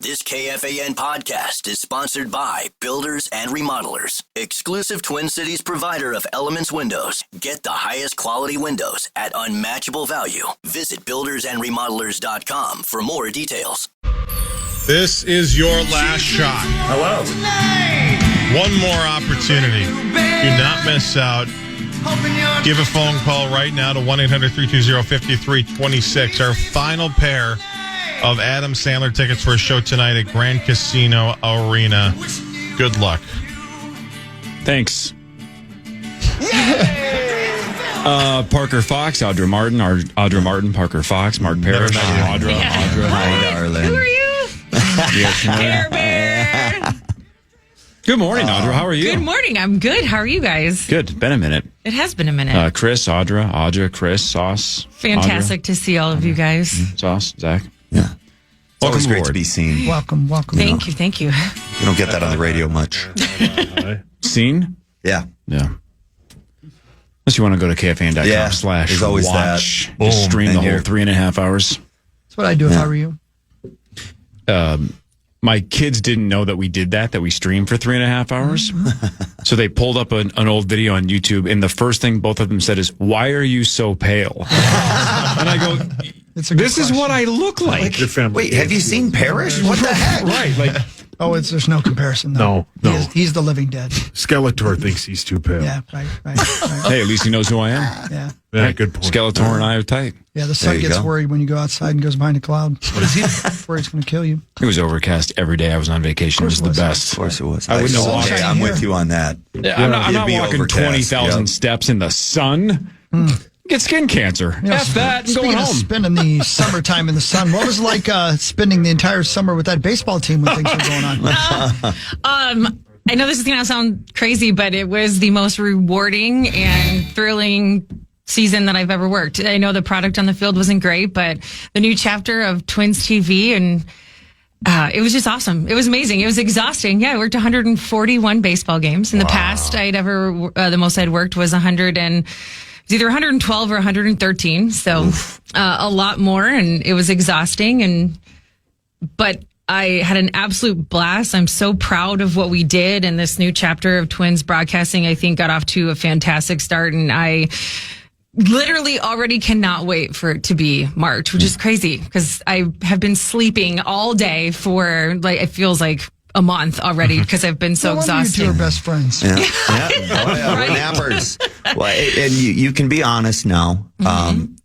This KFAN podcast is sponsored by Builders and Remodelers, exclusive Twin Cities provider of Elements Windows. Get the highest quality windows at unmatchable value. Visit buildersandremodelers.com for more details. This is your last shot. Hello. One more opportunity. Do not miss out. Give a phone call right now to 1-800-320-5326. Our final pair of Adam Sandler tickets for a show tonight at Grand Casino Arena. Good luck. Thanks. Parker Fox, Audra Martin, Audra Martin, Parker Fox, Mark Parrish, Audra. Hi, darling. Who are you? Care Bear. Good morning, Audra. How are you? Good morning. I'm good. How are you guys? Good. Been a minute. It has been a minute. Chris, Audra, Chris, Sauce. Fantastic to see all of you guys. Sauce, Zach. Yeah. It's always Welcome great to aboard. be seen. Welcome. Thank you. You don't get that on the radio much. Seen? Yeah. Yeah. Unless you want to go to KFAN.com Yeah, /watch. there's always that. Just Boom, stream the and whole you're- 3.5 hours. That's what I'd do if I were you. My kids didn't know that we did that we streamed for 3.5 hours. So they pulled up an old video on YouTube, and the first thing both of them said is, "Why are you so pale?" And I go, It's a good "This is what I look like." Wait, have you seen Parrish? What the heck? Right, like, there's no comparison, though. No. He's the living dead. Skeletor thinks he's too pale. Yeah, right. hey, at least he knows who I am. Yeah. Yeah, good point. Skeletor and I are tight. Yeah, the There sun you gets go. worried when you go outside and goes behind a cloud. What is he? Worried he's going to kill you. It was overcast every day I was on vacation. It was the best. Of course it was. I wouldn't have walked. Okay, I'm with you on that. Yeah, I'm not It'd be walking overcast, 20,000 yep. steps in the sun. Get skin cancer. You know, F that and going speaking of home. spending the summertime in the sun, what was it like spending the entire summer with that baseball team when things were going on? I know this is going to sound crazy, but it was the most rewarding and thrilling season that I've ever worked. I know the product on the field wasn't great, but the new chapter of Twins TV and it was just awesome. It was amazing. It was exhausting. Yeah, I worked 141 baseball games. In the past, the most I'd worked was 100 and it was either 112 or 113. So a lot more, and it was exhausting. But I had an absolute blast. I'm so proud of what we did, and this new chapter of Twins broadcasting, I think, got off to a fantastic start. And I literally already cannot wait for it to be March, which is crazy because I have been sleeping all day for it feels like a month already because I've been so No wonder exhausted. You two are best friends. Yeah. Oh, yeah. We're nappers. Well, and you can be honest now.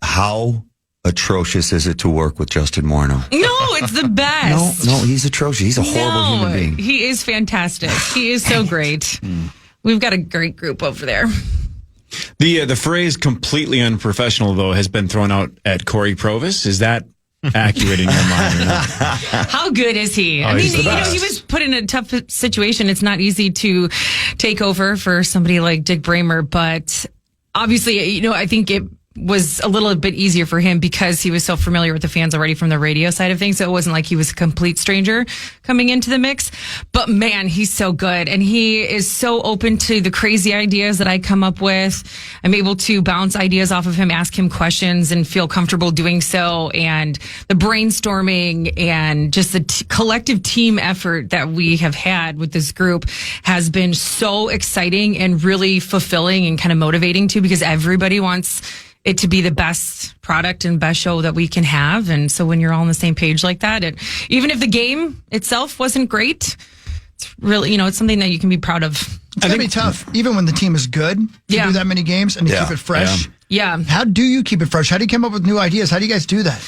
How atrocious is it to work with Justin Morneau? No, it's the best. No, he's atrocious. He's a horrible human being. He is fantastic. He is so great. We've got a great group over there. The phrase completely unprofessional, though, has been thrown out at Corey Provis. Is that accurate in your mind or not? How good is he? I mean, he's the best. he was put in a tough situation. It's not easy to take over for somebody like Dick Bramer, but obviously, I think it was a little bit easier for him because he was so familiar with the fans already from the radio side of things. So it wasn't like he was a complete stranger coming into the mix. But man, he's so good. And he is so open to the crazy ideas that I come up with. I'm able to bounce ideas off of him, ask him questions and feel comfortable doing so. And the brainstorming and just the collective team effort that we have had with this group has been so exciting and really fulfilling and kind of motivating too, because everybody wants it to be the best product and best show that we can have. And so when you're all on the same page like that, even if the game itself wasn't great, it's really, it's something that you can be proud of. It's going to be tough, even when the team is good, to do that many games and to keep it fresh. Yeah. How do you keep it fresh? How do you come up with new ideas? How do you guys do that?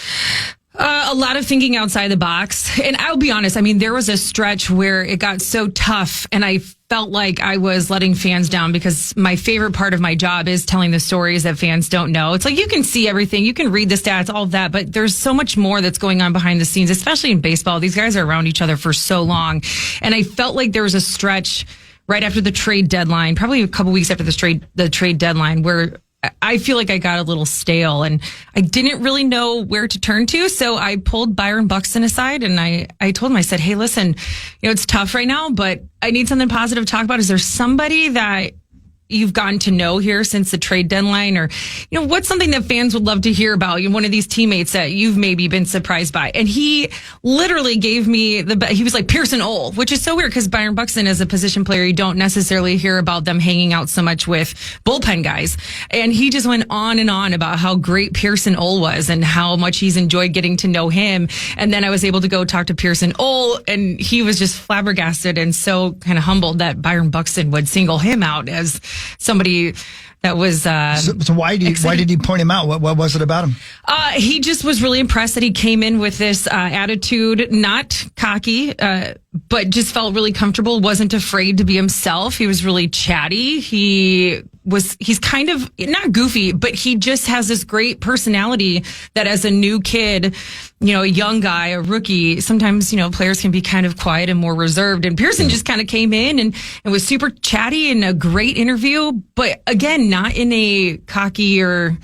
A lot of thinking outside the box. And I'll be honest, there was a stretch where it got so tough and I felt like I was letting fans down because my favorite part of my job is telling the stories that fans don't know. It's like you can see everything, you can read the stats, all of that, but there's so much more that's going on behind the scenes, especially in baseball. These guys are around each other for so long. And I felt like there was a stretch right after the trade deadline, probably a couple weeks after the trade deadline, where I feel like I got a little stale and I didn't really know where to turn to. So I pulled Byron Buxton aside and I told him, I said, hey, listen, it's tough right now, but I need something positive to talk about. Is there somebody that you've gotten to know here since the trade deadline, or, what's something that fans would love to hear about? One of these teammates that you've maybe been surprised by. And he literally gave me he was like Pearson Ole, which is so weird because Byron Buxton as a position player, you don't necessarily hear about them hanging out so much with bullpen guys. And he just went on and on about how great Pearson Ole was and how much he's enjoyed getting to know him. And then I was able to go talk to Pearson Ole, and he was just flabbergasted and so kind of humbled that Byron Buxton would single him out as somebody that was so why did he point him out? What was it about him? He just was really impressed that he came in with this attitude, not cocky, but just felt really comfortable, wasn't afraid to be himself. He was really chatty. He's kind of not goofy, but he just has this great personality that as a new kid, a young guy, a rookie, sometimes, players can be kind of quiet and more reserved. And Pearson just kind of came in and was super chatty and a great interview, but again, not in a cocky or,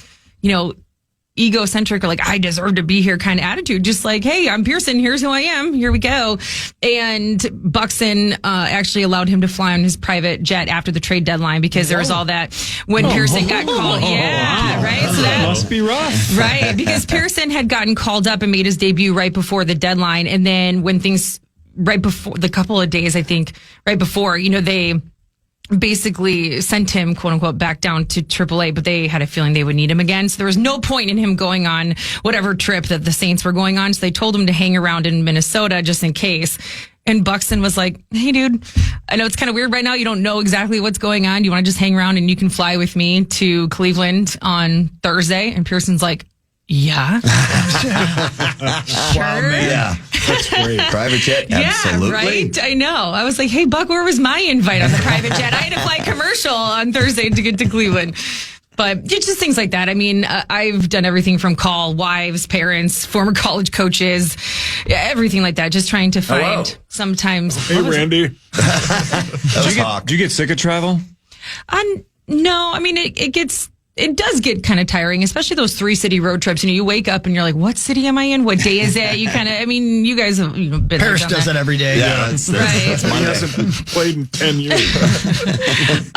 egocentric or like, I deserve to be here kind of attitude. Just like, hey, I'm Pearson. Here's who I am. Here we go. And Buxton actually allowed him to fly on his private jet after the trade deadline because there was all that when Pearson got called. Yeah, right. So that must be rough. Right. Because Pearson had gotten called up and made his debut right before the deadline. And then when things right before the couple of days, I think right before, they basically sent him, quote unquote, back down to AAA, but they had a feeling they would need him again. So there was no point in him going on whatever trip that the Saints were going on. So they told him to hang around in Minnesota just in case. And Buxton was like, hey, dude, I know it's kind of weird right now. You don't know exactly what's going on. You want to just hang around and you can fly with me to Cleveland on Thursday? And Pearson's like, yeah. Sure. Wow, man. Yeah. That's great. Private jet? Absolutely. Yeah, right? I know. I was like, hey, Buck, where was my invite on the private jet? I had to fly commercial on Thursday to get to Cleveland. But it's just things like that. I mean, I've done everything from call wives, parents, former college coaches, everything like that. Just trying to find sometimes. Hey, Randy. Do you get sick of travel? No, I mean, it does get kind of tiring, especially those 3-city road trips. You wake up and you're like, what city am I in? What day is it? You kind of, you guys have been Paris does that every day. Yeah, that's He hasn't played in 10 years.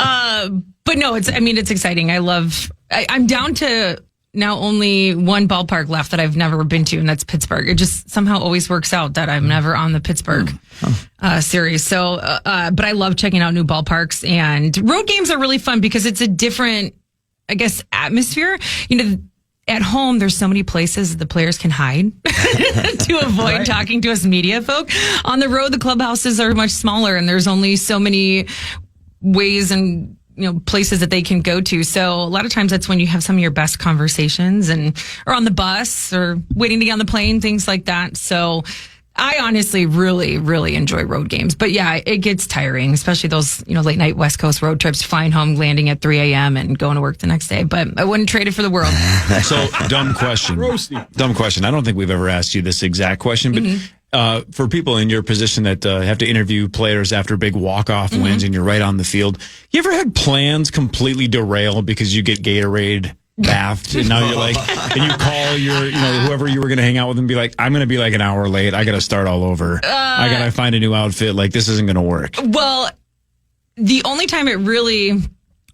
But no, it's exciting. I'm down to now only one ballpark left that I've never been to, and that's Pittsburgh. It just somehow always works out that I'm never on the Pittsburgh series. So, but I love checking out new ballparks, and road games are really fun because it's a different, I guess, atmosphere. At home, there's so many places the players can hide to avoid talking to us media folk. On the road, the clubhouses are much smaller and there's only so many ways and places that they can go to. So a lot of times that's when you have some of your best conversations or on the bus or waiting to get on the plane, things like that. So I honestly really, really enjoy road games. But yeah, it gets tiring, especially those, late night West Coast road trips, flying home, landing at 3 a.m. and going to work the next day. But I wouldn't trade it for the world. So, dumb question. Dumb question. I don't think we've ever asked you this exact question, but for people in your position that have to interview players after big walk-off wins and you're right on the field, you ever had plans completely derail because you get Gatorade bathed and now you're like, and you call your, whoever you were going to hang out with and be like, I'm going to be like an hour late. I got to start all over. I got to find a new outfit. Like, this isn't going to work. Well, the only time it really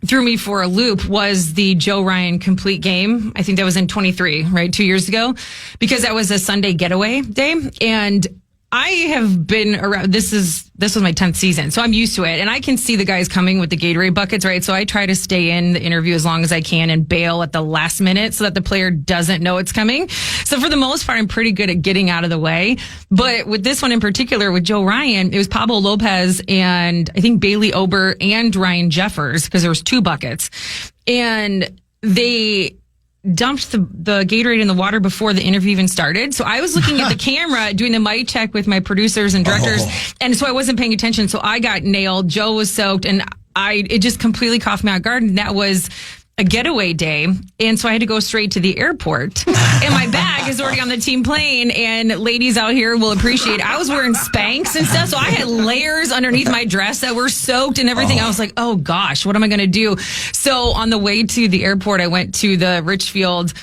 threw me for a loop was the Joe Ryan complete game. I think that was in 23, right? 2 years ago, because that was a Sunday getaway day. And I have been around, this was my 10th season, so I'm used to it. And I can see the guys coming with the Gatorade buckets, right? So I try to stay in the interview as long as I can and bail at the last minute so that the player doesn't know it's coming. So for the most part, I'm pretty good at getting out of the way. But with this one in particular, with Joe Ryan, it was Pablo Lopez and I think Bailey Ober and Ryan Jeffers, because there was 2 buckets. And they dumped the Gatorade in the water before the interview even started. So I was looking at the camera, doing the mic check with my producers and directors. And so I wasn't paying attention. So I got nailed. Joe was soaked and it just completely caught me off guard. And that was a getaway day. And so I had to go straight to the airport and my bag is already on the team plane. And ladies out here will appreciate, I was wearing Spanx and stuff. So I had layers underneath my dress that were soaked and everything. I was like, oh gosh, what am I going to do? So on the way to the airport, I went to the Richfield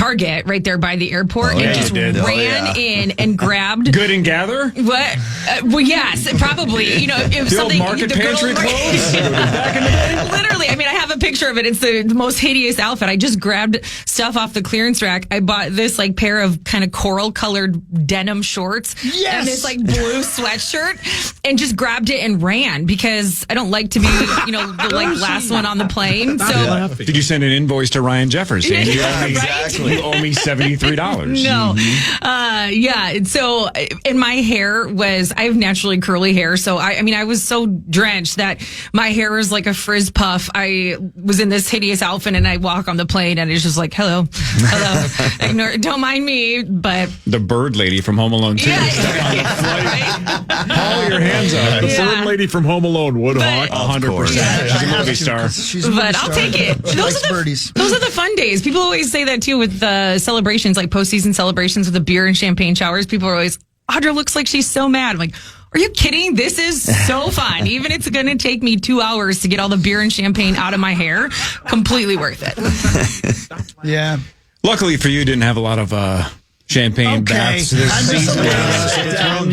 Target right there by the airport and just ran in and grabbed. Good and Gather? What? Well, yes, probably. You know, if The something. old market pantry clothes? Back in the day? Literally, I mean, I have a picture of it. It's the most hideous outfit. I just grabbed stuff off the clearance rack. I bought this like pair of kind of coral colored denim shorts and this like blue sweatshirt and just grabbed it and ran because I don't like to be, you know, the like last one on the plane. So Did you send an invoice to Ryan Jeffers saying you owe me, Right? you owe me $73? No. Yeah. So, and my hair was, I have naturally curly hair. So I mean, I was so drenched that my hair was like a frizz puff. I was in this hideous outfit and I walk on the plane and it's just like, hello. Ignore, don't mind me, but. The bird lady from Home Alone 2. Yeah. Haul your hands up. The bird lady from Home Alone, Woodhawk. 100%. She's a movie star. But I'll take it. Those are the fun days. People always say that too with celebrations, like postseason celebrations with the beer and champagne showers. People are always, Audra looks like she's so mad. I'm like, are you kidding? This is so fun. Even if it's going to take me 2 hours to get all the beer and champagne out of my hair, completely worth it. Yeah. Luckily for you, didn't have a lot of champagne baths this season.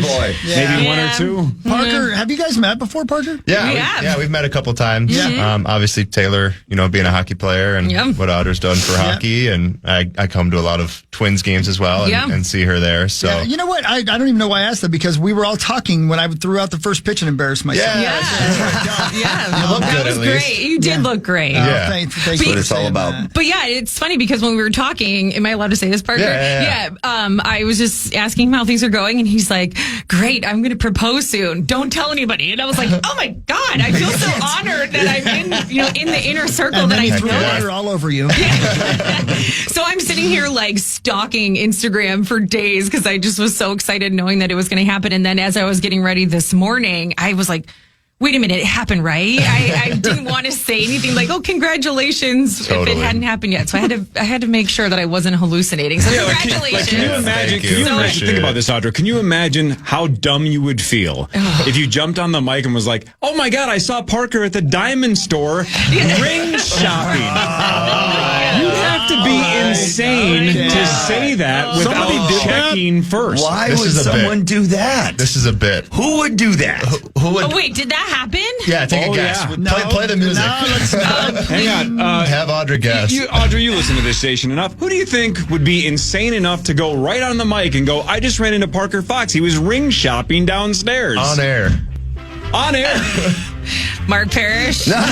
boy. Maybe one or two. Parker, have you guys met before, Parker? Yeah, we've met a couple times. Yeah. Obviously, Taylor, being a hockey player and what Audra's done for hockey, and I come to a lot of Twins games as well and see her there. So Yeah. You know what? I don't even know why I asked that because we were all talking when I threw out the first pitch and embarrassed myself. Yeah. look That good, was at great. least. You did look great. Thanks That's what it's all about. But yeah, it's funny because when we were talking, am I allowed to say this, Parker? Yeah. I was just asking him how things are going, and he's like, "Great, I'm going to propose soon. Don't tell anybody." And I was like, "Oh my god, I feel so honored that I'm in the inner circle And that then he I threw know." water all over you. So I'm sitting here like stalking Instagram for days because I just was so excited knowing that it was going to happen. And then as I was getting ready this morning, I was like, wait a minute, it happened, right? I didn't want to say anything like, oh, congratulations, if it hadn't happened yet. So I had to make sure that I wasn't hallucinating. So congratulations. Can you imagine? Think about this, Audra. Can you imagine how dumb you would feel if you jumped on the mic and was like, "Oh my God, I saw Parker at the diamond store ring shopping." You'd have to be insane to say that without checking first. Why This would is a someone do that? This is a bit. Who would do that? Who would? Oh, wait, did that happen? Yeah, take a guess. Play the music. Hang on. Have Audra guess. Audra, you listen to this station enough. Who do you think would be insane enough to go right on the mic and go, "I just ran into Parker Fox. He was ring shopping downstairs." On air. On air. Mark Parrish? No. My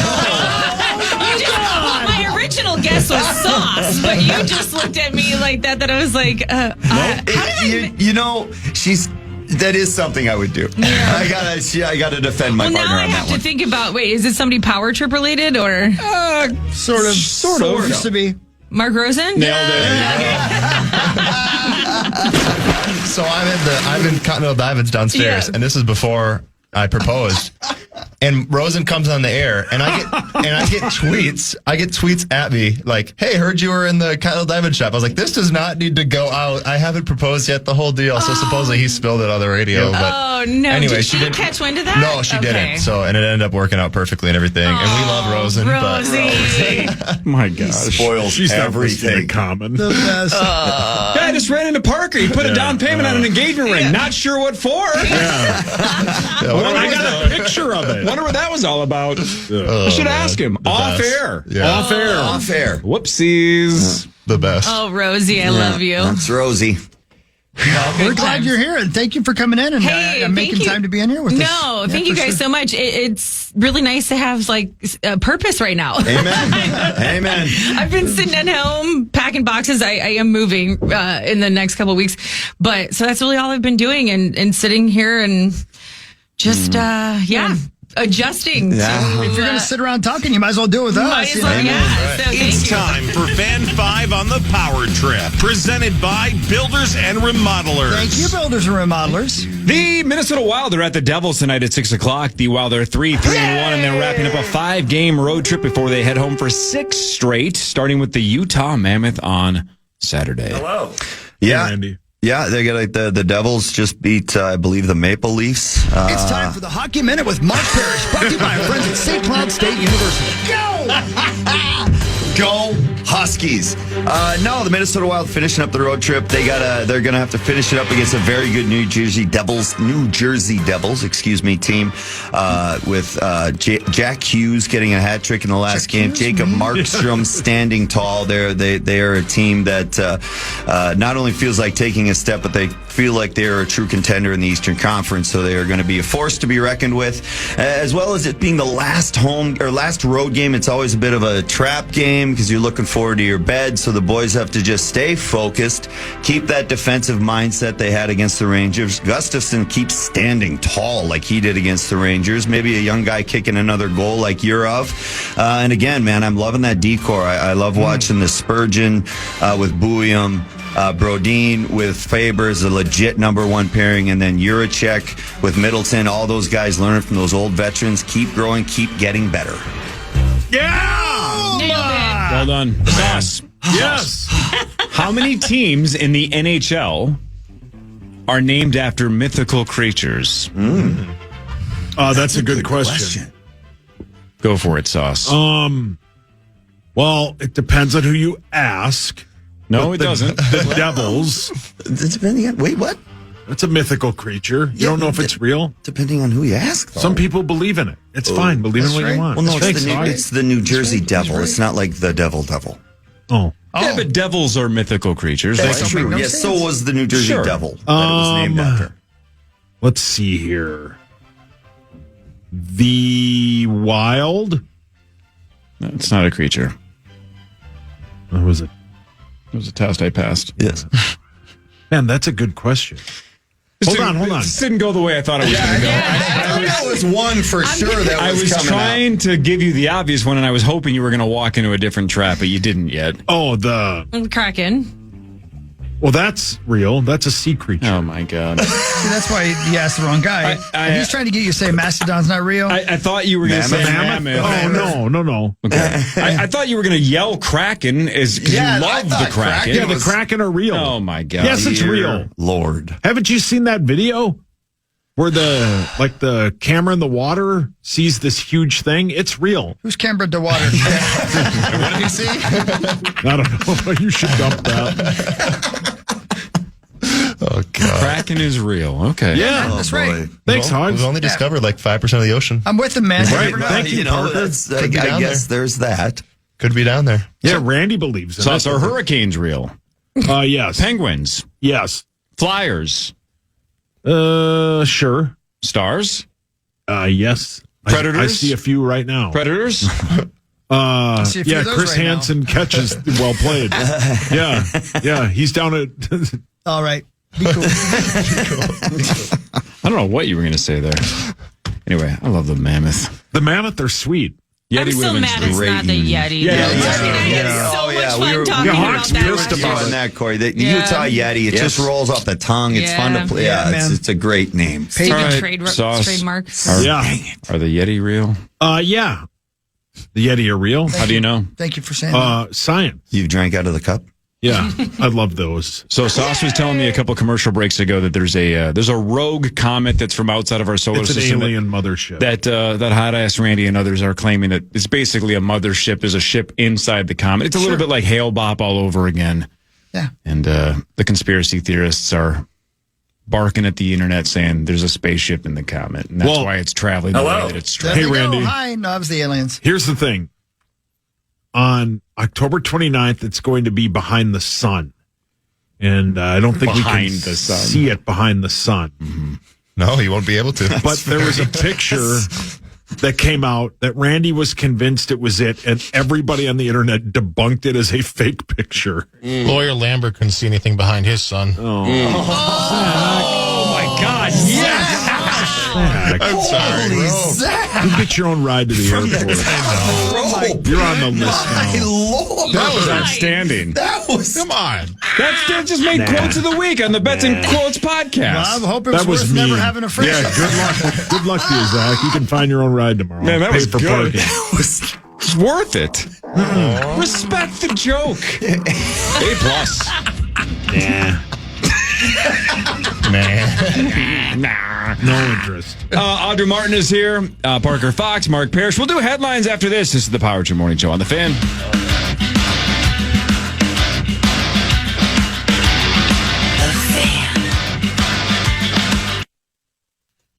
original guess was Sauce, but you just looked at me like that I was like, That is something I would do. Yeah. I gotta defend my partner now I on have that one. to think about, wait, is it somebody Power Trip related or? Sort of. Used to be. Mark Rosen? Nailed it. So I'm in Continental Diamonds downstairs, and this is before I proposed. And Rosen comes on the air, and I get tweets. I get tweets at me like, "Hey, heard you were in the Continental Diamond shop." I was like, "This does not need to go out. I haven't proposed yet." The whole deal. So supposedly he spilled it on the radio. But Oh no! Anyway, Did she you didn't catch wind of that? No, she didn't. So and it ended up working out perfectly and everything. And we love Rosen. Rosie. My gosh. Spoils She's not listening everything. to Common. The best. Yeah, I just ran into Parker. He put a down payment on an engagement ring. Not sure what for. I got a picture of it. Wonder what that was all about. I should ask him. Off air. Yeah. Off air. Off air. Whoopsies. The best. Oh, Rosie, I love you. That's Rosie. We're glad you're here, and thank you for coming in and Hey, making thank you. time to be in here with us. No, thank you for guys sure. so much. It's really nice to have like a purpose right now. Amen. Amen. I've been sitting at home packing boxes. I am moving in the next couple of weeks, but so that's really all I've been doing and sitting here and just adjusting. Yeah. If you're going to sit around talking, you might as well do it with us. Might as you well, know? yeah. So thank It's you. time for Fan 5 on the Power Trip, presented by Builders and Remodelers. Thank you, builders and remodelers. The Minnesota Wild are at the Devils tonight at 6 o'clock. The Wild are 3-1, and they're wrapping up a 5-game road trip before they head home for 6 straight, starting with the Utah Mammoth on Saturday. Hello. Yeah. Randy. Yeah, they got the Devils just beat, I believe, the Maple Leafs. It's time for the Hockey Minute with Mark Parrish, brought to you by our friends at St. Cloud State University. Go! Huskies. No, the Minnesota Wild finishing up the road trip. They're gonna have to finish it up against a very good New Jersey Devils, team with Jack Hughes getting a hat trick in the last game. Jacob Markstrom standing tall. They are a team that not only feels like taking a step, but they feel like they're a true contender in the Eastern Conference. So they are going to be a force to be reckoned with, as well as it being the last road game. It's always a bit of a trap game because you're looking forward to your bed. So the boys have to just stay focused, keep that defensive mindset they had against the Rangers. Gustafsson keeps standing tall like he did against the Rangers. Maybe a young guy kicking another goal like Yurov. And again, man, I'm loving that decor. I love watching the Spurgeon with Bouillon. Brodin with Faber is a legit number one pairing, and then Juracek with Middleton. All those guys learning from those old veterans. Keep growing, keep getting better. Yeah! Nailed it. Well done. Sauce. Yes! How many teams in the NHL are named after mythical creatures? That's a good question. Go for it, Sauce. Well, it depends on who you ask. No, it doesn't. The Devils. Depending on, wait, what? That's a mythical creature. You don't know if it's real. Depending on who you ask, though. Some people believe in it. It's fine. Believe in what you want. Well, no, Thanks, it's the New Jersey Devil. It's not like the Devil. Oh. Yeah, but devils are mythical creatures. That's true. Yes, so was the New Jersey Devil that it was named after. Let's see here. The Wild. No, it's not a creature. What was it? It was a test I passed. Yes. Man, that's a good question. Hold on. This didn't go the way I thought it was going to go. That was one for sure that I was coming trying to give you the obvious one, and I was hoping you were going to walk into a different trap, but you didn't yet. Oh, the Kraken. Well, that's real. That's a sea creature. Oh, my God. See, that's why you asked the wrong guy. He's trying to get you to say Mastodon's not real. I thought you were going to say mammoth. Oh, no. Okay. I thought you were going to yell Kraken because you love the Kraken. Yeah, the Kraken are real. Oh, my God. Yes, it's real. Lord. Haven't you seen that video where the camera in the water sees this huge thing? It's real. Who's cambered the water? What did he see? I don't know. You should dump that. Oh, God. Kraken is real. Okay. Yeah, that's right. Thanks, Hogs. We've only discovered like 5% of the ocean. I'm with him, man. Right. Never know. Thank you, Parker. I guess there's that. Could be down there. Yeah, Randy believes in So, it. are hurricanes real? Yes. Penguins? Yes. Flyers? Sure. Stars? Yes. Predators? I see a few right now. Predators? see a few of those Chris right now. Hansen catches well played. Yeah. He's down at. All right. Be cool. I don't know what you were going to say there. Anyway, I love the mammoth. The mammoth are sweet. Yeti I'm still women's mad it's great not the Yeti. Yeah. It's so much fun talking about Hawks that. pissed last about year. On that, Corey. The Utah Yeti, it just rolls off the tongue. It's fun to play. Yeah, Yeah, man. it's a great name. Stupid All right, trademark. Sauce. Yeah. Are the Yeti real? Yeah. The Yeti are real. How do you know? Thank you for saying that. Science. You drank out of the cup? Yeah. I love those. So Sauce was telling me a couple commercial breaks ago that there's a rogue comet that's from outside of our solar It's an system alien mothership. that hot ass Randy and others are claiming that it's basically a mothership. Is a ship inside the comet. It's a little bit like Hale Bop all over again. Yeah. And the conspiracy theorists are barking at the internet saying there's a spaceship in the comet, and that's why it's traveling the way that it's There traveling. they go. Randy. Hi. No, it was the aliens. Here's the thing. On October 29th, it's going to be behind the sun. And I don't think Behind we can the sun. see it behind the sun. Mm-hmm. No, you won't be able to. But there was a picture that came out that Randy was convinced it was it, and everybody on the internet debunked it as a fake picture. Lawyer Lambert couldn't see anything behind his son. Oh my God! Yes. I'm Zach! You get your own ride to the airport. You're on the list now. Lord. That was outstanding. That was. Come on. That just made quotes of the week on the Bets and Quotes podcast. Well, I hope it That was was worth never mean. having a friendship. Yeah, good luck. Good luck to you, Zach. You can find your own ride tomorrow. Man, that Pay was for good. parking. It's worth it. Respect the joke. A+. Nah. No interest. Audra Martin is here. Parker Fox, Mark Parrish. We'll do headlines after this. This is the Power Trip Morning Show on the Fan.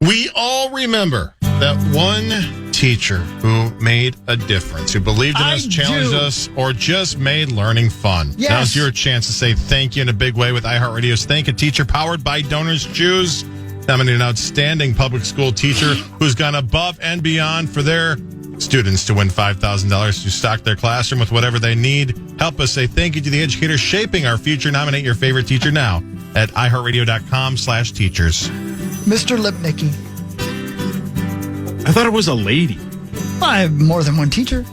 We all remember that one teacher who made a difference, who believed in us, challenged us, or just made learning fun. Yes. Now's your chance to say thank you in a big way with iHeartRadio's Thank a Teacher, powered by Donors Choose. Nominated an outstanding public school teacher who's gone above and beyond for their students to win $5,000 to stock their classroom with whatever they need. Help us say thank you to the educators shaping our future. Nominate your favorite teacher now at iHeartRadio.com/teachers. Mr. Lipnicki. I thought it was a lady. I have more than one teacher.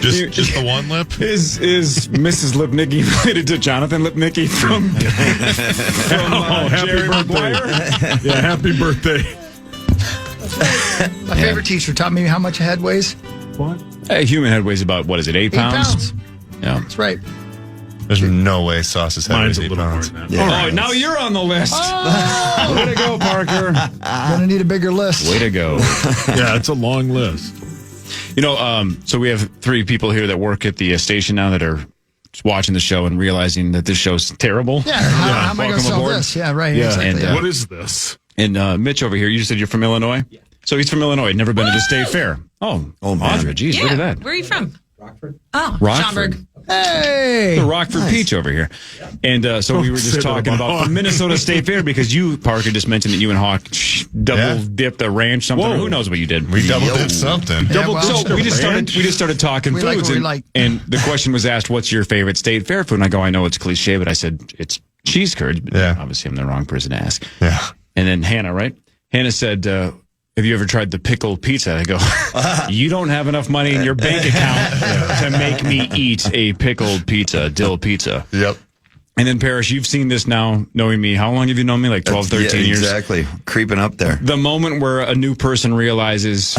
Just the one lip? Is Mrs. Lipnicki related to Jonathan Lipnicki from happy Jerry birthday. Maguire? Yeah, happy birthday. My favorite teacher taught me how much a head weighs. What? A human head weighs about, 8 8 pounds. Yeah. That's right. There's no way Sauce's head Mine's weighs a 8 little more pounds. than that. Yeah. All right, now you're on the list. Way to go, Parker. Gonna need a bigger list. Way to go. Yeah, it's a long list. So we have 3 people here that work at the station now that are watching the show and realizing that this show's terrible. Yeah, how am I going to Welcome sell aboard. this? Yeah, right. Yeah, exactly. and, What is this? And Mitch over here, you said you're from Illinois? Yeah. So he's from Illinois, never been to the state fair. Oh, man. Audra, geez, Yeah. look at that. Where are you from? Rockford. Oh, Rockford. Schaumburg. Hey. The Rockford Peach over here. And so we were Say just that talking about about the Minnesota State Fair because you, Parker, just mentioned that you and Hawk double dipped a ranch something. Whoa. Who knows what you did? We double did something. Yeah, well, So we just started talking We like foods, what we and, like. and the question was asked, "What's your favorite state fair food?" And I go, "I know it's cliche, but I said it's cheese curds." But Yeah. obviously, I'm the wrong person to ask. Yeah. And then Hannah, right? Hannah said, "Have you ever tried the pickled pizza?" I go, "You don't have enough money in your bank account to make me eat a pickled pizza, dill pizza." Yep. And then Parrish, you've seen this now, knowing me. How long have you known me? Like 12, 13 years? Exactly. Creeping up there. The moment where a new person realizes,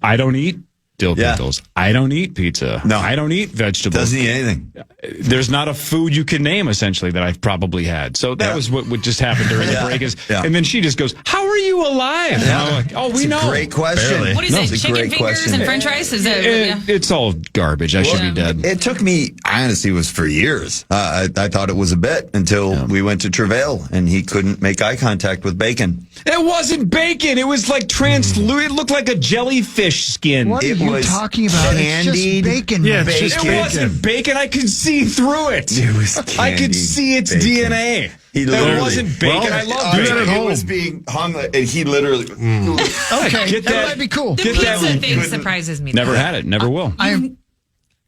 I don't eat dill Yeah. pickles. I don't eat pizza. No. I don't eat vegetables. Doesn't eat anything. There's not a food you can name, essentially, that I've probably had. So that was what would just happen during the break. And then she just goes, "How are you alive?" And I'm like, "Oh, we It's know." a great question. Barely. What is it? It's a Chicken great fingers question. and French fries? Is it? Yeah. It's all garbage. I should be dead. It took me, honestly, it was for years. I thought it was a bit until we went to Travail and he couldn't make eye contact with bacon. It wasn't bacon. It was like translucent. It looked like a jellyfish skin. What are It you was talking about? It's candied just bacon. Yeah, man. it's just It bacon. wasn't bacon. I could see through it. It was I could candied see its bacon. DNA. He It literally- wasn't bacon. Well, I love do that bacon. at It home. was being hung, and he literally. Okay, Get that that- might be cool. The Get that pizza one. thing surprises me. Never had it. Never will.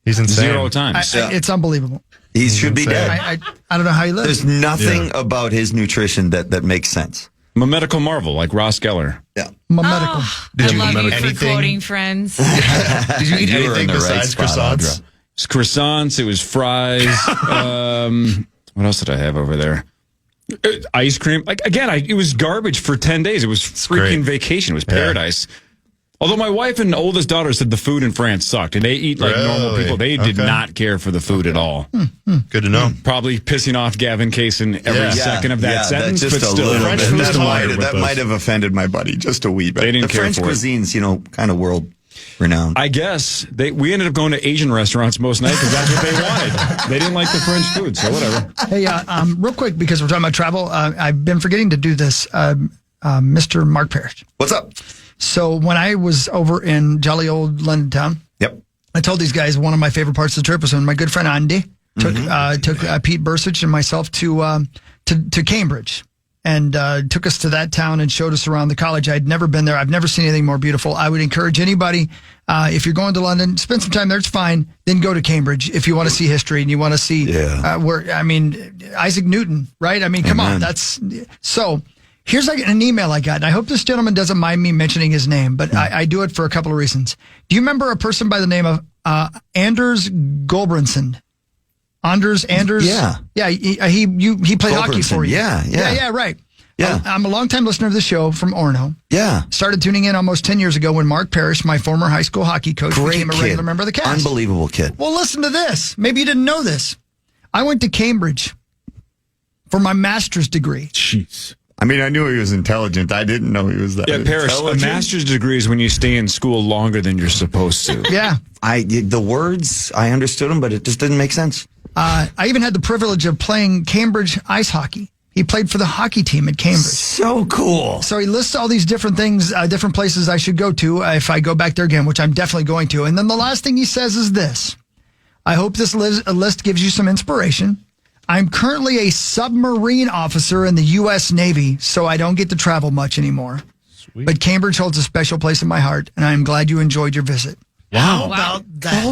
He's insane. 0 times. It's unbelievable. He should be dead. I don't know how he lives. There's nothing about his nutrition that makes sense. I'm a medical marvel like Ross Geller. Yeah. My medical. I love you for anything? quoting Friends. Did you eat You were in anything the right besides spot, croissants? Audra. It's croissants. It was fries. What else did I have over there? Ice cream. Like again, it was garbage for 10 days. It was freaking great. vacation. It was paradise. Although my wife and oldest daughter said the food in France sucked, and they eat like normal Really? people. They did Okay. not care for the food at all. Good to know. Probably pissing off Gavin Kaysen every second of that sentence, that's but just a still. little French bit. food's That, higher might, with that us. might have offended my buddy just a wee bit. They didn't the care French for it. cuisine's, kind of world renowned. I guess we ended up going to Asian restaurants most nights because that's what they wanted. They didn't like the French food, so whatever. Hey, real quick, because we're talking about travel, I've been forgetting to do this. Mr. Mark Parrish. What's up? So when I was over in jolly old London town, Yep. I told these guys one of my favorite parts of the trip was when my good friend Andy took Pete Bursich and myself to Cambridge and took us to that town and showed us around the college. I'd never been there. I've never seen anything more beautiful. I would encourage anybody, if you're going to London, spend some time there. It's fine. Then go to Cambridge if you want to see history and you want to see Isaac Newton, right? I mean, come on. That's so. Here's an email I got, and I hope this gentleman doesn't mind me mentioning his name, but I do it for a couple of reasons. Do you remember a person by the name of Anders Gulbranson? Anders? Yeah. Yeah, he played hockey for you. Yeah, right. Yeah. I'm a longtime listener of the show from Orono. Yeah. Started tuning in almost 10 years ago when Mark Parrish, my former high school hockey coach, Great became a kid. regular member of the cast. Unbelievable kid. Well, listen to this. Maybe you didn't know this. I went to Cambridge for my master's degree. Jeez. I mean, I knew he was intelligent. I didn't know he was that Yeah, Parrish, a intelligent. master's degree is when you stay in school longer than you're supposed to. Yeah. The words, I understood them, but it just didn't make sense. I even had the privilege of playing Cambridge ice hockey. He played for the hockey team at Cambridge. So cool. So he lists all these different things, different places I should go to if I go back there again, which I'm definitely going to. And then the last thing he says is this. I hope this list gives you some inspiration. I'm currently a submarine officer in the U.S. Navy, so I don't get to travel much anymore. Sweet. But Cambridge holds a special place in my heart, and I'm glad you enjoyed your visit. Wow.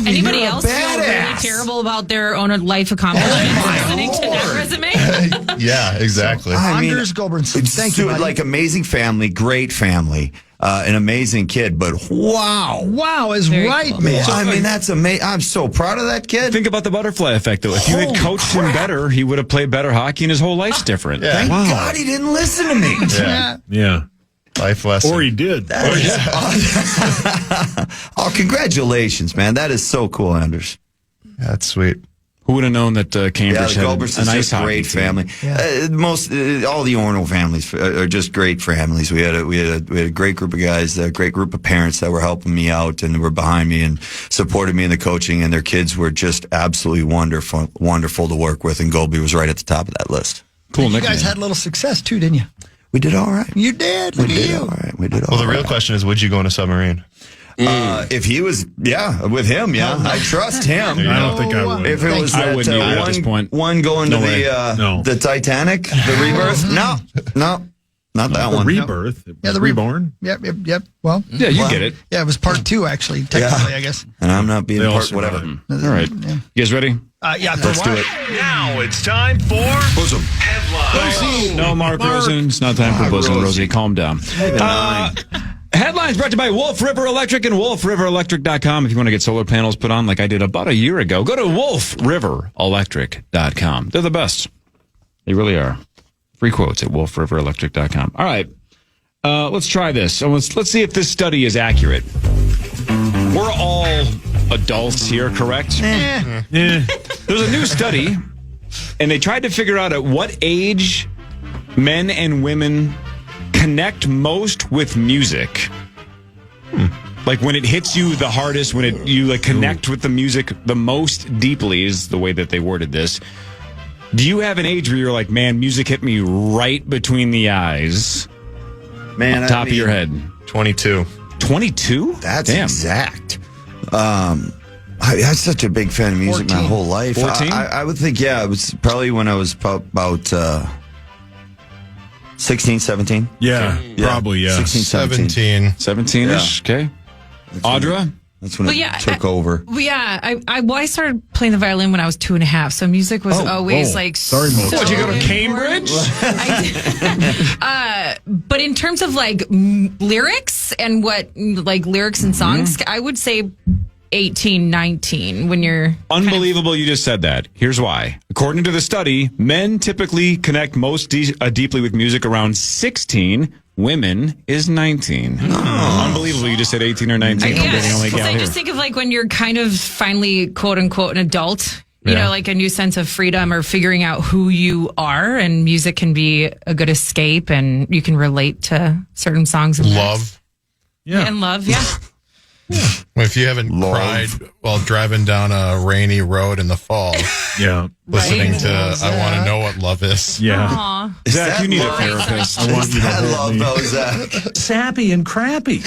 Anybody else feel really terrible about their own life accomplishments listening to that resume? Yeah, exactly. Anders Gulbranson. Thank you, buddy. Like amazing family, great family, an amazing kid, but wow. Wow is Very right, cool. man. I mean, that's amazing. I'm so proud of that kid. Think about the butterfly effect, though. If you had coached him better, he would have played better hockey, and his whole life's different. Yeah. Thank God he didn't listen to me. Yeah. Life lesson. Or he did. Oh, congratulations, man. That is so cool, Anders. That's sweet. Who would have known that Cambridge had Gulbers an is ice just a hockey great team? family. All the Orno families are just great families. We had a great group of guys, a great group of parents that were helping me out and were behind me and supported me in the coaching. And their kids were just absolutely wonderful to work with. And Golby was right at the top of that list. Cool You nickname. guys had a little success too, didn't you? We did all right. You did. We did all right. Well, the real question is, would you go on a submarine? If he was, with him, I trust him. I don't think I would. If it was I that wouldn't either at this point. one going to way. the Titanic, the rebirth, no, not that one. Rebirth. Yeah, the Reborn. Yep. Well, Yeah, you get it. yeah, it was part 2 actually, technically, I guess. And I'm not being They all part whatever. survived. All right. Yeah. You guys ready? Yeah, Let's do it. Now it's time for Bosom. Headlines. No, Mark Rosen. It's not time for bosom, Rosie. Calm down. Headlines brought to you by Wolf River Electric and WolfRiverElectric.com. If you want to get solar panels put on like I did about a year ago, go to WolfRiverElectric.com. They're the best. They really are. Free quotes at WolfRiverElectric.com. All right. Let's try this. So let's see if this study is accurate. We're all adults here, correct? There's a new study, and they tried to figure out at what age men and women connect most with music. Like when it hits you the hardest, when you like connect with the music the most deeply is the way that they worded this. Do you have an age where you're like, man, music hit me right between the eyes? Man, Top of your head. 22. 22? That's Damn. exact. I'm such a big fan of music 14. my whole life. 14? I would think, it was probably when I was about 16, 17. Yeah, probably, yeah. 16, 17. 17. 17-ish? Okay. Audra? That's when Well, it yeah, took over. Well, yeah, I started playing the violin when I was 2.5, so music was always like. Sorry, Mo. so What, you go to Cambridge? But in terms of like lyrics and what like lyrics and songs, I would say 18, 19 when you're Unbelievable you just said that. Here's why. According to the study, men typically connect most deeply with music around 16. Women is 19. Unbelievable you just said 18 or 19. I'm getting only gal I here. just think of like when you're kind of finally quote unquote an adult, you know, like a new sense of freedom or figuring out who you are, and music can be a good escape and you can relate to certain songs and Love. and love, yeah. If you haven't cried while driving down a rainy road in the fall, Yeah. listening to I Want to Know What Love Is. Yeah. Aw. Zach, you need a love? therapist. I want you to I hold love me. those. Sappy and crappy.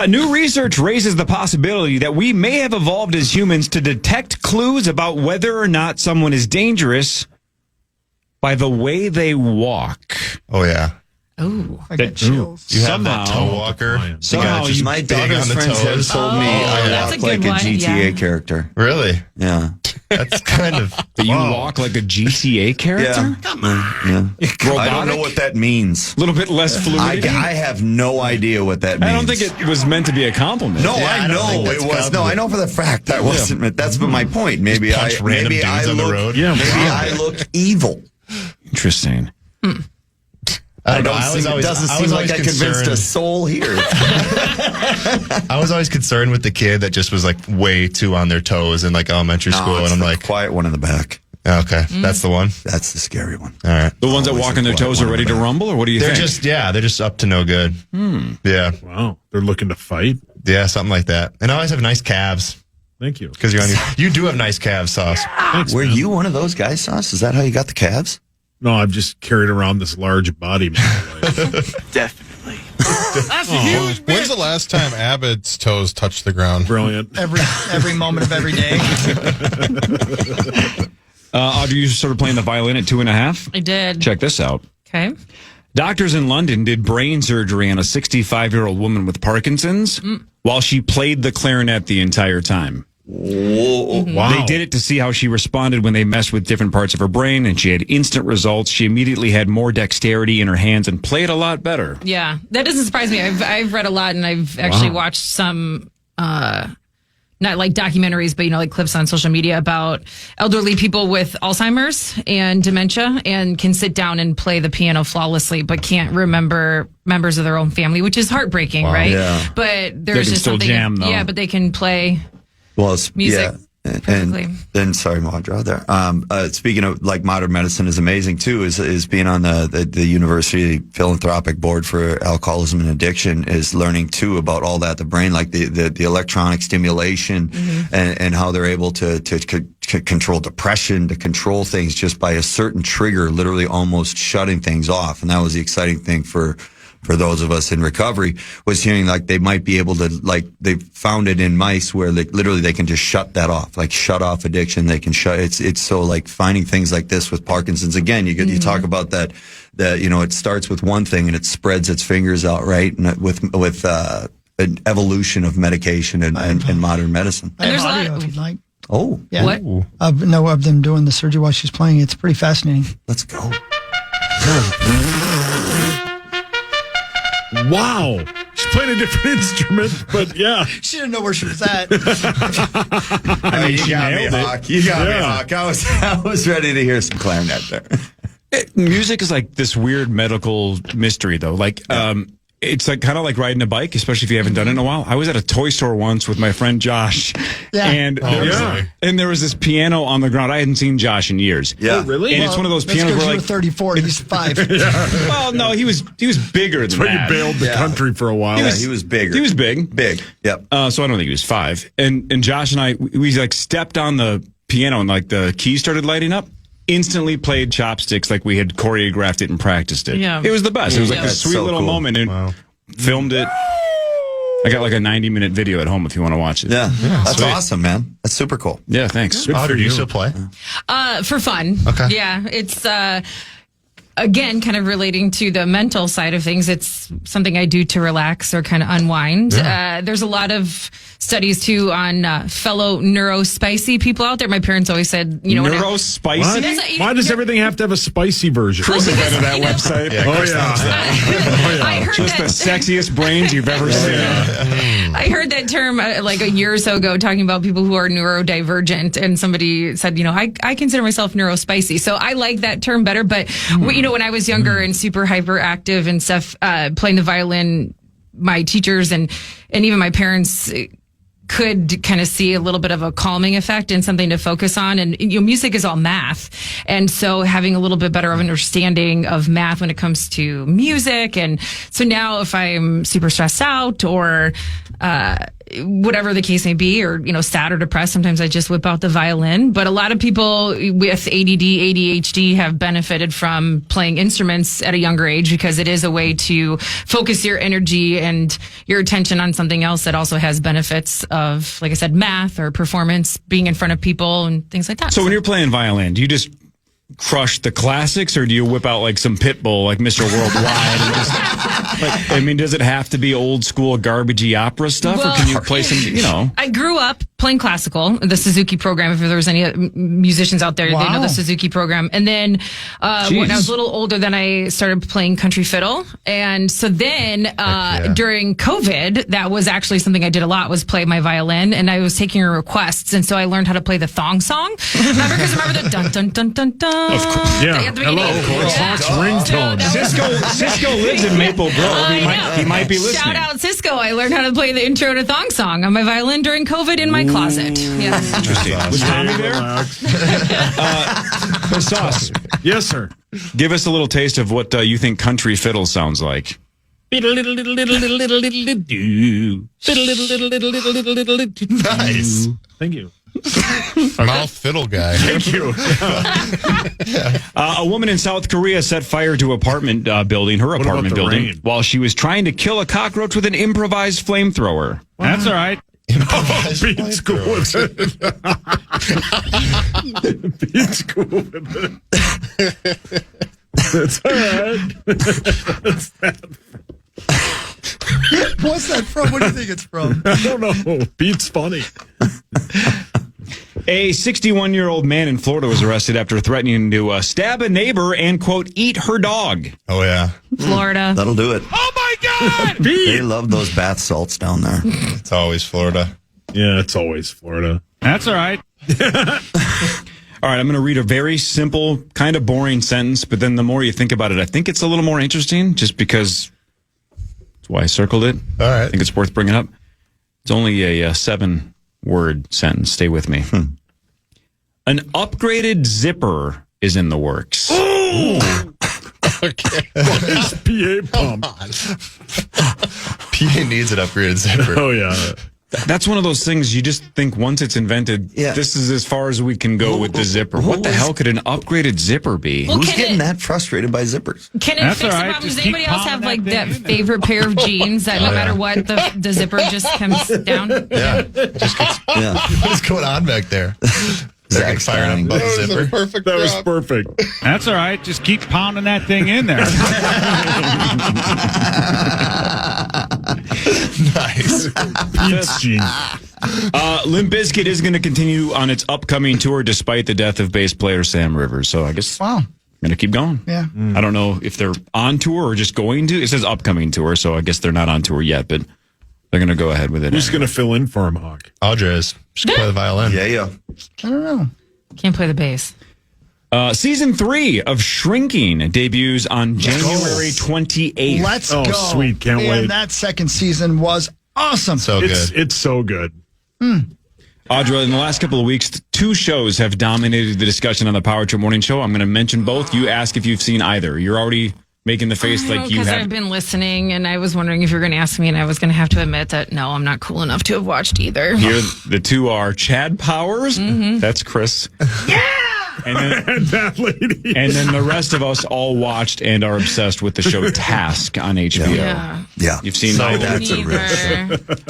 New research raises the possibility that we may have evolved as humans to detect clues about whether or not someone is dangerous by the way they walk. Oh, yeah. Oh. I got chills. You have Somehow- that toe walker. Somehow just you My big daughter's on the friends have toes. told me that's I a walk good like a one, GTA yeah. character. Really? Yeah. That's kind of. That you walk like a GTA character? Yeah. Yeah. I don't know what that means. A little bit less fluidity? I have no idea what that means. I don't think it was meant to be a compliment. No, Yeah, I I don't know think it that's was. No, compliment. I know for the fact that wasn't meant. That's been my point. Maybe punch random maybe dudes I on the look, road. Yeah, maybe I look evil. Interesting. I don't know. I was always, doesn't I seem was like always I convinced concerned. a soul here. I was always concerned with the kid that just was like way too on their toes in like elementary school, and it's I'm the like, quiet one in the back. okay, that's the one. That's the scary one. All right. The ones that Always walk the on their quiet toes one are in ready the to back. rumble, or what do you They're think? they're just up to no good. Yeah, Wow. They're looking to fight. yeah, something like that. And I always have nice calves. Thank you. Because you do have nice calves, Sauce. Thanks, Were man. you one of those guys, Sauce? Is that how you got the calves? No, I've just carried around this large body. Definitely. That's a huge bitch. When's the last time Abbott's toes touched the ground? Brilliant. Every moment of every day. Audrey, you started playing the violin at 2.5? I did. Check this out. Okay. Doctors in London did brain surgery on a 65-year-old woman with Parkinson's while she played the clarinet the entire time. Wow. They did it to see how she responded when they messed with different parts of her brain, and she had instant results. She immediately had more dexterity in her hands and played a lot better. Yeah, that doesn't surprise me. I've read a lot, and I've actually watched some, not like documentaries, but like clips on social media about elderly people with Alzheimer's and dementia, and can sit down and play the piano flawlessly, but can't remember members of their own family, which is heartbreaking, right? Yeah. But They there's can just still something. jam, though. Yeah, but they can play. Well, it's, Music. yeah. Perfectly. And then, sorry, Audra, there. Speaking of like modern medicine is amazing too, is being on the university philanthropic board for alcoholism and addiction, is learning too about all that, the brain, like the electronic stimulation and how they're able to control depression, to control things just by a certain trigger, literally almost shutting things off. And that was the exciting thing for those of us in recovery, was hearing like they might be able to, like they found it in mice where literally they can just shut that off, like shut off addiction. They can shut, it's so like finding things like this with Parkinson's. Again, you talk about that, it starts with one thing and it spreads its fingers out, right? And with an evolution of medication and modern medicine. I have there's a audio lot- if you'd like. Oh, Yeah. What? Of them doing the surgery while she's playing. It's pretty fascinating. let's go. Wow. She's playing a different instrument, but yeah. She didn't know where she was at. I mean, you got me, Hawk. You got me, Hawk. I was ready to hear some clarinet there. Music is like this weird medical mystery, though. Like, it's like kind of like riding a bike, especially if you haven't done it in a while. I was at a toy store once with my friend Josh, and there was this piano on the ground. I hadn't seen Josh in years. Yeah. Oh, really? And it's one of those That's pianos because where you were like 34 and he's 5. well, no, he was bigger than But that. you bailed the country for a while. Yeah, he was bigger. He was big. Big. Yep. So I don't think he was 5. And Josh and I, we like stepped on the piano and like the keys started lighting up. Instantly played chopsticks like we had choreographed it and practiced it. Yeah. It was the best. It was like a That's sweet so little cool. moment, and filmed it. I got like a 90-minute video at home if you want to watch it. Yeah. That's sweet. awesome, man. That's super cool. Yeah, thanks. Audrey, do you still play? For fun. Okay. Yeah, it's again kind of relating to the mental side of things. It's something I do to relax or kind of unwind. There's a lot of studies too on fellow neurospicy people out there. My parents always said, when I- Neurospicy? What? There's Why does everything have to have a spicy version? Chris invented that website. Oh, yeah. I heard Just the that. sexiest brains you've ever seen. I heard that term like a year or so ago, talking about people who are neurodivergent, and somebody said, I consider myself neurospicy, so I like that term better. But when I was younger and super hyperactive and stuff, playing the violin, my teachers and even my parents could kind of see a little bit of a calming effect and something to focus on. And music is all math, and so having a little bit better of understanding of math when it comes to music. And so now if I'm super stressed out or whatever the case may be, or sad or depressed, sometimes I just whip out the violin. But a lot of people with ADD, ADHD have benefited from playing instruments at a younger age, because it is a way to focus your energy and your attention on something else that also has benefits of, like I said, math or performance, being in front of people and things like that. So when you're playing violin, do you just crush the classics, or do you whip out like some Pitbull, like Mr. Worldwide? And just, does it have to be old school garbagey opera stuff, or can you play some, I grew up playing classical, the Suzuki program. If there was any musicians out there, they know the Suzuki program. And then when I was a little older, then I started playing country fiddle. And so then during COVID, that was actually something I did a lot, was play my violin, and I was taking requests. And so I learned how to play the thong song. Remember the dun dun dun dun dun. Of course. Yeah. At the beginning. Hello, of course. Yeah. Hawk's ringtone. Cisco lives in Maple Grove. He might be listening. Shout out Cisco. I learned how to play the intro to thong song on my violin during COVID in my closet. Yeah. Interesting. Was Tommy there? Sauce, Yes, sir. give us a little taste of what you think country fiddle sounds like. Nice. Thank you. Mouth fiddle guy. Thank you. A woman in South Korea set fire to apartment building, her apartment building, rain? while she was trying to kill a cockroach with an improvised flamethrower. That's all right. Beats cool with it. Beats cool with it. That's all right. What's that from? What do you think it's from? I don't know. Beats funny. A 61-year-old man in Florida was arrested after threatening to stab a neighbor and, quote, eat her dog. Oh, yeah. Florida. That'll do it. Oh my God! They love those bath salts down there. It's always Florida. Yeah, it's always Florida. That's all right. All right, I'm going to read a very simple, kind of boring sentence, but then the more you think about it, I think it's a little more interesting just because that's why I circled it. All right. I think it's worth bringing up. It's only a 7-word sentence. Stay with me. An upgraded zipper is in the works. Okay. What is PA pump? PA needs an upgraded zipper. Oh, yeah. That's one of those things you just think once it's invented, Yeah. this is as far as we can go with the zipper. What the hell could an upgraded zipper be? Well, Who's can getting it- that frustrated by zippers? Can it That's fix all the right. problem? Just Does keep anybody else have pounding like that that thing in favorite pair of jeans that no matter what the zipper just comes down? Yeah. Yeah. What's going on back there? Zach firing Stein. up above the zipper. Perfect. That was drop. perfect. That's all right. Just keep pounding that thing in there. Nice. Beats genius. Limp Bizkit is going to continue on its upcoming tour despite the death of bass player Sam Rivers. So I guess Wow. I'm going to keep going. Yeah. I don't know if they're on tour or just going to. It says upcoming tour, so I guess they're not on tour yet, but they're going to go ahead with it. Who's going to fill in for him, Hawk? Audra is. She can play the violin. Yeah, yeah. I don't know. Can't play the bass. Season 3 of Shrinking debuts on January 28th. Let's Oh, go. sweet. Can't Man, wait. that second season was awesome. So It's good. it's so good. Audra, in the last couple of weeks, 2 shows have dominated the discussion on the Power Trip Morning Show. I'm going to mention both. You ask if you've seen either. You're already making the face like you Because have. I've been listening, and I was wondering if you were going to ask me, and I was going to have to admit that no, I'm not cool enough to have watched either. Here, the 2 are Chad Powers. That's Chris. Yeah. And then, That lady. and then the rest of us all watched and are obsessed with the show Task on HBO. Yeah. Yeah. You've seen So neither? that's a Neither. rip.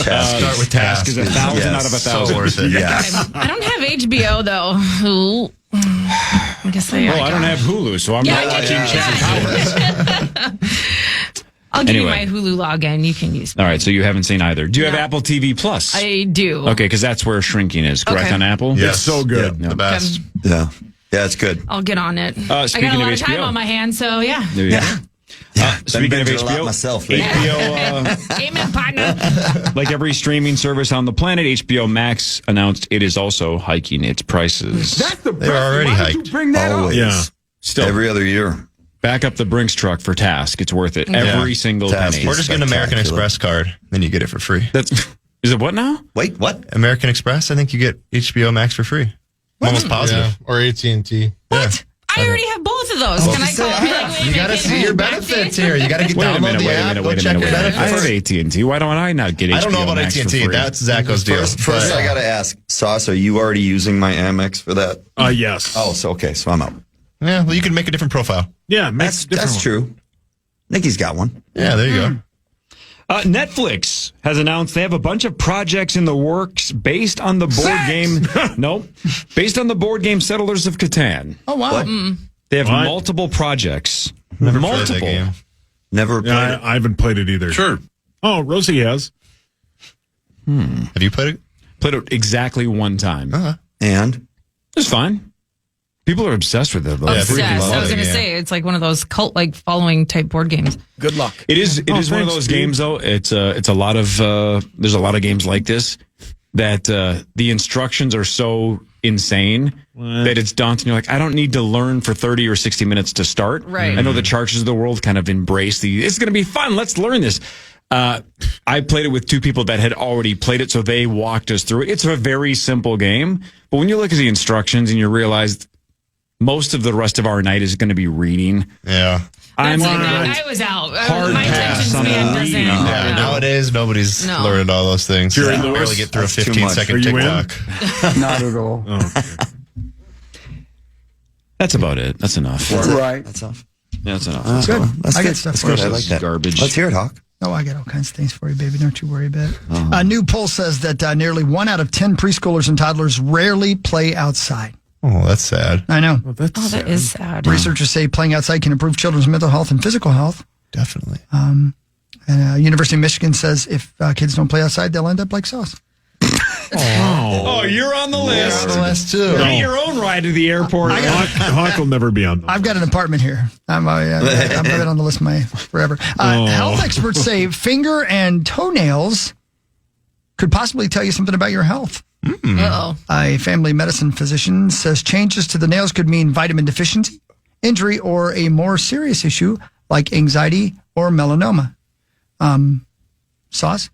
Start with Task is 1,000 Yes. out of 1,000. So worth it. Yes. I don't have HBO though. I guess I. Well, I don't have Hulu, so I'm Yeah, not I watching get Chad Powers. I'll give Anyway. you my Hulu login. You can use. All right, so you haven't seen either. Do you have No. Apple TV Plus? I do. Okay, because that's where Shrinking is, correct, Okay. on Apple? Yes. It's so good. The best. Yeah. Yeah, it's good. I'll get on it. I speaking got a lot of of time HBO. on my hands, so yeah. There you go. Yeah. Speaking of Been binging a lot HBO, myself lately. HBO, Amen, partner. like every streaming service on the planet, HBO Max announced it is also hiking its prices. They were already hiked. Always. Yeah. Still, Every other year. back up the Brinks truck for Task. It's worth it. Every single Task penny. Or just get an American Spectacular. Express card. Then you get it for free. That's is it what now? Wait, what? American Express, I think you get HBO Max for free. I'm almost positive. Yeah. Or AT&T. What? I already have both of those. Can I call? You got to see your benefits here. You got to get Wait a download minute, the wait a app. minute, Go wait a check minute. your Wait a minute. I have benefits. AT&T. Why don't I not get HBO I don't know about Max for AT&T. free? That's Zacho's deal. First, But- I got to ask, Sauce, are you already using my Amex for that? Yes. Oh, so okay, so I'm out. yeah, well, you can make a different profile. Yeah, That's true. Nikki's got one. Yeah, there you go. Netflix has announced they have a bunch of projects in the works based on the board game. No, based on the board game Settlers of Catan. Oh, wow. What? They have What? multiple projects. Never played that multiple. game. Never played Yeah, it. I haven't played it either. Sure. Oh, Rosie has. Have you played it? Played it exactly one time. And It's fine. People are obsessed with it. Though. Yeah, Obsessed. freaking love I was it, going to yeah. say it's like one of those cult-like following type board games. Good luck. It is. It is one of thanks, those Steve. games, though. It's a lot of. There's a lot of games like this that the instructions are so insane that it's daunting. You're like, I don't need to learn for 30 or 60 minutes to start. Right. I know the Chargers of the world kind of embrace the. It's going to be fun. Let's learn this. I played it with 2 people that had already played it, so they walked us through it. It's a very simple game, but when you look at the instructions and you realize most of the rest of our night is going to be reading. Yeah. I was out. Hard My pass attention on span the doesn't. reading. Yeah, nowadays, nobody's learned all those things. Jerry You can Lewis? barely get through a That's too 15-second much. Are you TikTok. Not at all. That's about it. That's enough. Right. That's off. Yeah, that's enough. That's good. That's I got good. stuff That's for good. you. I like that. Garbage. Let's hear it, Hawk. Oh, I got all kinds of things for you, baby. Don't you worry about it. A new poll says that nearly 1 out of 10 preschoolers and toddlers rarely play outside. Oh, that's sad. I know. That is sad. Researchers say playing outside can improve children's mental health and physical health. Definitely. And University of Michigan says if kids don't play outside, they'll end up like Sauce. Oh, you're on the list. On the list, too. Get your own ride to the airport. Hawk will never be on. I've got an apartment here. I'm been on the list forever. Health experts say finger and toenails could possibly tell you something about your health. Uh-oh. A family medicine physician says changes to the nails could mean vitamin deficiency, injury, or a more serious issue like anxiety or melanoma. Sauce?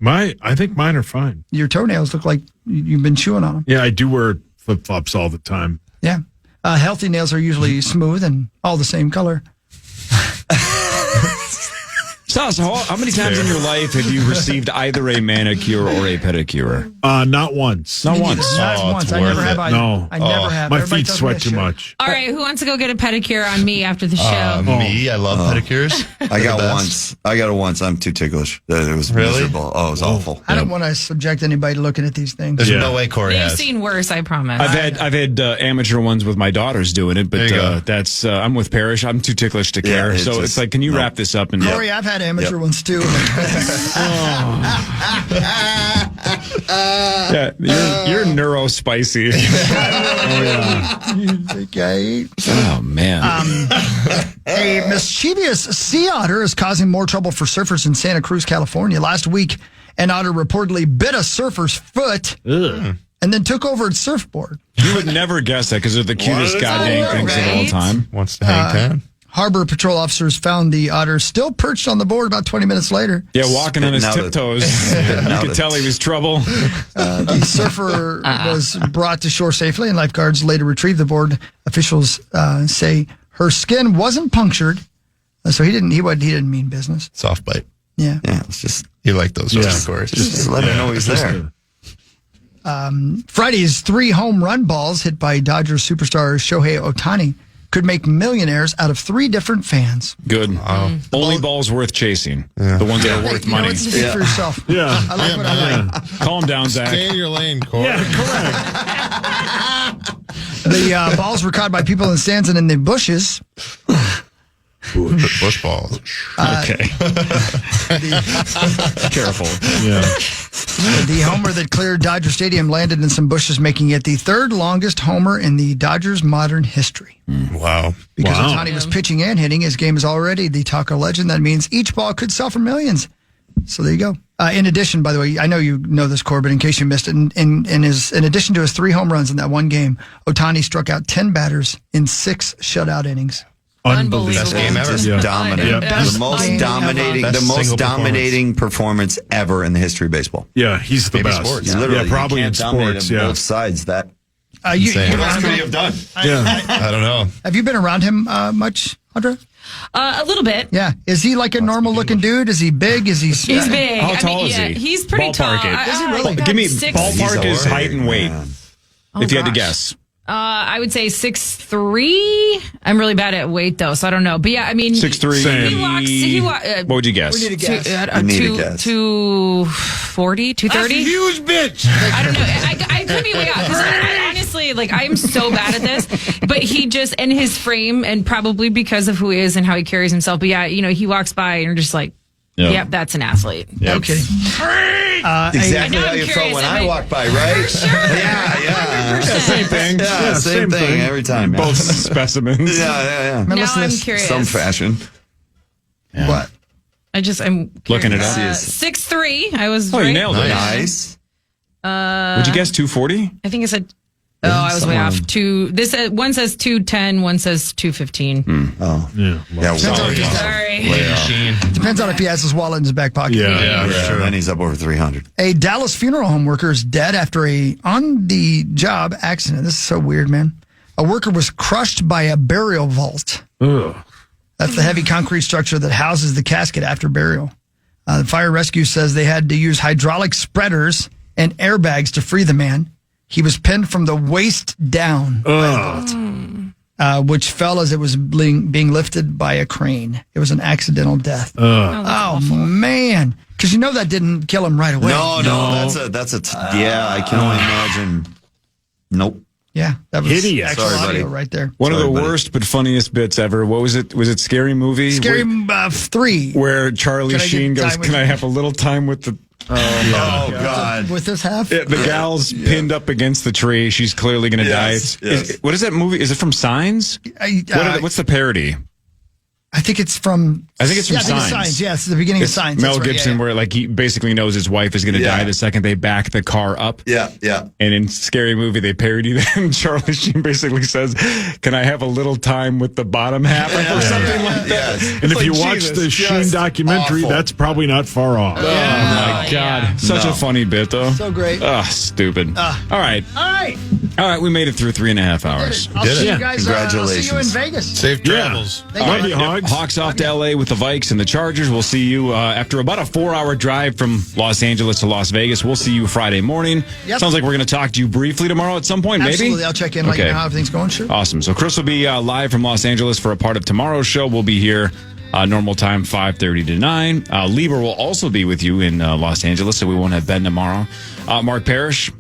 I think mine are fine. Your toenails look like you've been chewing on them. Yeah, I do wear flip-flops all the time. Yeah. Healthy nails are usually smooth and all the same color. Sas, how many times in your life have you received either a manicure or a pedicure? Not once. Not once. Not Oh, once. it's I never worth have it. either. No. I never have. My Everybody feet tells me I sweat too should. much. All right, who wants to go get a pedicure on me after the show? Me, I love pedicures. I got They're the once. I got it once. I'm too ticklish. It was Really? miserable. Oh, it was awful. I don't want to subject anybody to looking at these things. There's Yeah. no way Corey You've has. seen worse, I promise. I've had amateur ones with my daughters doing it, There but you go. that's I'm with Parrish. I'm too ticklish to Yeah, care. it's So just- it's like, can you no. wrap this up? And Corey, I've had amateur ones too. yeah, you're neurospicy. Okay. Oh man. A mischievous sea otter is causing more trouble for surfers in Santa Cruz, California. Last week, an otter reportedly bit a surfer's foot and then took over its surfboard. You would never guess that because they're the cutest goddamn things of all right? time. Wants to hang ten. Harbor patrol officers found the otter still perched on the board about 20 minutes later. Yeah, walking on his Spitting out tiptoes. You could tell he was trouble. The surfer was brought to shore safely, and lifeguards later retrieved the board. Officials say her skin wasn't punctured, so he didn't mean business. Soft bite. Yeah. Yeah, it's just You like those sorts of scores. just let her know he's there. Friday's 3 home run balls hit by Dodgers superstar Shohei Ohtani could make millionaires out of 3 different fans. Good. Only balls worth chasing. The ones that are worth You know money. what? Speak for yourself. Yeah. I like what I like. Calm down, Zach. Stay in your lane, Corey. The balls were caught by people in the stands and in the bushes. Bush balls. Okay. Careful. Yeah. The homer that cleared Dodger Stadium landed in some bushes, making it the 3rd longest homer in the Dodgers' modern history. Wow. Because Wow. Ohtani was pitching and hitting, his game is already the talk of legend. That means each ball could sell for millions. So there you go. In addition, by the way, I know you know this, Corbin, in case you missed it. In addition to his 3 home runs in that one game, Ohtani struck out 10 batters in 6 shutout innings. Unbelievable. Best game ever. Just Yeah. dominant. Yeah. The most game dominating, ever. the Best most single dominating performance ever in the history of baseball. Yeah, he's the Maybe best. sports. You literally, Yeah, probably you in can't dominate sports. on Yeah. both sides. That Insane. what else could he have done? Yeah. I don't know. Have you been around him much, Audra? A little bit. Yeah. Is he like a normal looking dude? Is he big? Is he? He's big. How tall is he? He's pretty Ballpark tall. it. Is he really? Give me Six, ballpark He's his a height and weight. man. If you had to gosh. guess. I would say 6'3". I'm really bad at weight though, so I don't know. But yeah, I mean, 6'3". He walks. What would you guess? We need a guess. You need a guess. 240, 230. Huge bitch. I don't know. I could be way off because honestly, like I'm so bad at this. But he just and his frame, and probably because of who he is and how he carries himself. But yeah, he walks by and you're just like, yep, that's an athlete. Okay. Exactly now how I'm you felt curious, when am I I- walked by, right? Sure. Yeah. Same thing. Yeah, same thing every time. Both specimens. Yeah. Now Now listen to I'm this. curious. Some fashion. What? I'm Looking it curious. up. 6'3". I was Oh, right. you nailed it. Nice. Would you guess 240? I think I said. Oh, I was way off. One says 210, one says 215. Oh. Yeah. Sorry. Depends on if he has his wallet in his back pocket. Yeah. Sure. Then he's up over 300. A Dallas funeral home worker is dead after a on-the-job accident. This is so weird, man. A worker was crushed by a burial vault. Ugh. That's the heavy concrete structure that houses the casket after burial. The fire rescue says they had to use hydraulic spreaders and airbags to free the man. He was pinned from the waist down by the vault, which fell as it was being lifted by a crane. It was an accidental death. Oh man. Because that didn't kill him right away. No. Yeah, I can only imagine. Nope. Yeah, that was Hideous. actual Sorry, audio buddy. right there. One of the worst but funniest bits ever. What was it? Was it Scary Movie? Scary 3. Where Charlie Can I get Sheen goes, time with "Can I you?" have a little time with the?" Oh God. With this half? The gal's pinned up against the tree. She's clearly going to Yes, die. yes. What is that movie? Is it from Signs? What's the parody? I think it's from. I think it's from I think it's Signs. Signs. Yeah, it's the beginning of Signs. Mel That's right, Gibson, yeah. where like he basically knows his wife is going to die the second they back the car up. Yeah. And in Scary Movie, they parody that, and Charlie Sheen basically says, "Can I have a little time with the bottom half?" or something like that. Yes. And It's if like, you watch Jesus, the Sheen just documentary, awful. that's probably not far off. Oh my God! Such a funny bit, though. So great. Stupid. All right, All right. we made it through 3.5 hours. I'll Did see it. you guys. I'll see you in Vegas. Safe travels. Love you, Hogs. Hawks off to LA with the Vikes and the Chargers. We'll see you after about a 4-hour drive from Los Angeles to Las Vegas. We'll see you Friday morning. Yep. Sounds like we're going to talk to you briefly tomorrow at some point, maybe? Absolutely. I'll check in, let you know how everything's going. Sure. Awesome. So Chris will be live from Los Angeles for a part of tomorrow's show. We'll be here normal time, 5:30 to 9. Lieber will also be with you in Los Angeles, so we won't have Ben tomorrow. Mark Parrish,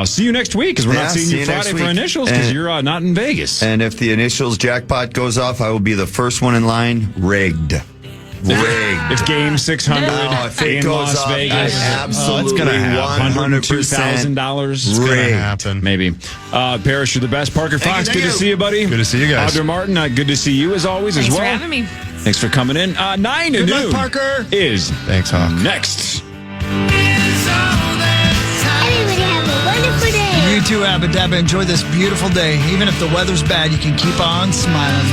see you next week, because we're not seeing see you you next Friday for week. initials, because you're not in Vegas. And if the initials jackpot goes off, I will be the first one in line. Rigged. If game 600 if it in goes Las off, Vegas, absolutely it's gonna happen. $102,000. It's going to happen. Maybe. Parrish, you're the best. Parker Fox, good to see you, buddy. Good to see you guys. Audra Martin, good to see you as always Thanks as well. for having me. Thanks for coming in. 9 to Good noon luck, Parker. is Thanks, Hawk. next. Everybody have a wonderful day. You too, Abba Dabba. Enjoy this beautiful day. Even if the weather's bad, you can keep on smiling.